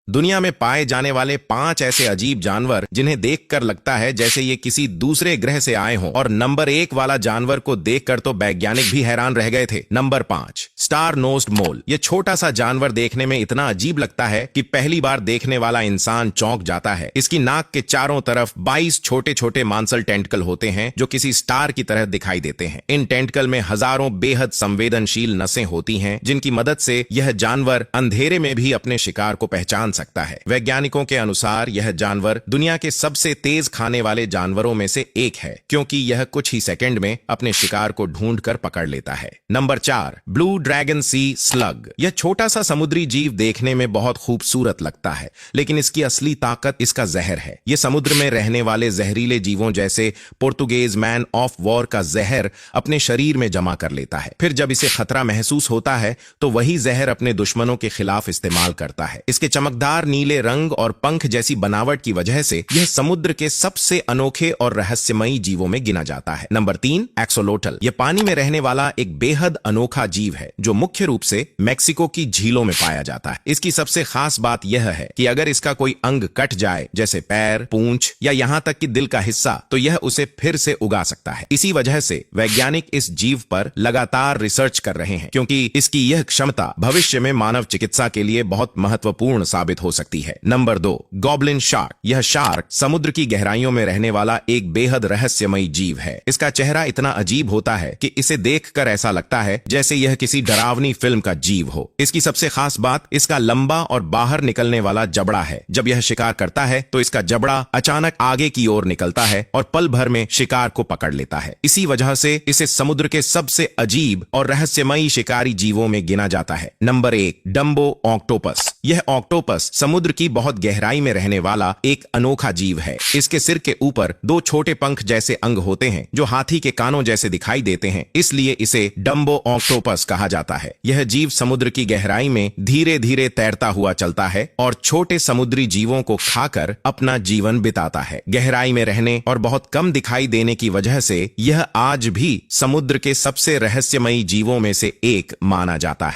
दुनिया में पाए जाने वाले 5 ऐसे अजीब जानवर जिन्हें देखकर लगता है जैसे ये किसी दूसरे ग्रह से आए हों। और नंबर 1 वाला जानवर को देखकर तो वैज्ञानिक भी हैरान रह गए थे। नंबर 5, स्टार नोज्ड मोल। ये छोटा सा जानवर देखने में इतना अजीब लगता है कि पहली बार देखने वाला इंसान चौंक जाता है। इसकी नाक के चारों तरफ 22 छोटे छोटे मांसल टेंटकल होते हैं जो किसी स्टार की तरह दिखाई देते हैं। इन टेंटकल में हजारों बेहद संवेदनशील नसें होती हैं जिनकी मदद से यह जानवर अंधेरे में भी अपने शिकार को पहचान सकता है। वैज्ञानिकों के अनुसार यह जानवर दुनिया के सबसे तेज खाने वाले जानवरों में से एक है, क्योंकि यह कुछ ही सेकंड में अपने शिकार को ढूंढकर पकड़ लेता है। नंबर 4, ब्लू ड्रैगन सी स्लग। यह छोटा सा समुद्री जीव देखने में बहुत खूबसूरत लगता है, लेकिन इसकी असली ताकत इसका जहर है। यह समुद्र में रहने वाले जहरीले जीवों जैसे पोर्तुगेज मैन ऑफ वॉर का जहर अपने शरीर में जमा कर लेता है। फिर जब इसे खतरा महसूस होता है तो वही जहर अपने दुश्मनों के खिलाफ इस्तेमाल करता है। इसके चमकदार नीले रंग और पंख जैसी बनावट की वजह से यह समुद्र के सबसे अनोखे और रहस्यमयी जीवों में गिना जाता है। Number 3, axolotl. यह पानी में रहने वाला एक बेहद अनोखा जीव है जो मुख्य रूप से मेक्सिको की झीलों में पाया जाता है। इसकी सबसे खास बात यह है कि अगर इसका कोई अंग कट जाए, जैसे पैर, पूंछ या यहां तक कि दिल का हिस्सा, तो यह उसे फिर से उगा सकता है। इसी वजह से वैज्ञानिक इस जीव पर लगातार रिसर्च कर रहे हैं, क्योंकि इसकी यह क्षमता भविष्य में मानव चिकित्सा के लिए बहुत महत्वपूर्ण साबित हो सकती है। Number 2, goblin shark. यह शार्क समुद्र की गहराइयों में रहने वाला एक बेहद रहस्यमयी जीव है। इसका चेहरा इतना अजीब होता है कि इसे देखकर ऐसा लगता है जैसे यह किसी डरावनी फिल्म का जीव हो। इसकी सबसे खास बात इसका लंबा और बाहर निकलने वाला जबड़ा है। जब यह शिकार करता है तो इसका जबड़ा अचानक आगे की ओर निकलता है और पल भर में शिकार को पकड़ लेता है। इसी वजह से इसे समुद्र के सबसे अजीब और रहस्यमयी शिकारी जीवों में गिना जाता है। Number 1, Dumbo octopus. यह ऑक्टोपस समुद्र की बहुत गहराई में रहने वाला एक अनोखा जीव है। इसके सिर के ऊपर 2 छोटे पंख जैसे अंग होते हैं जो हाथी के कानों जैसे दिखाई देते हैं, इसलिए इसे डम्बो ऑक्टोपस कहा जाता है। यह जीव समुद्र की गहराई में धीरे धीरे तैरता हुआ चलता है और छोटे समुद्री जीवों को खाकर अपना जीवन बिताता है। गहराई में रहने और बहुत कम दिखाई देने की वजह से यह आज भी समुद्र के सबसे रहस्यमयी जीवों में से एक माना जाता है।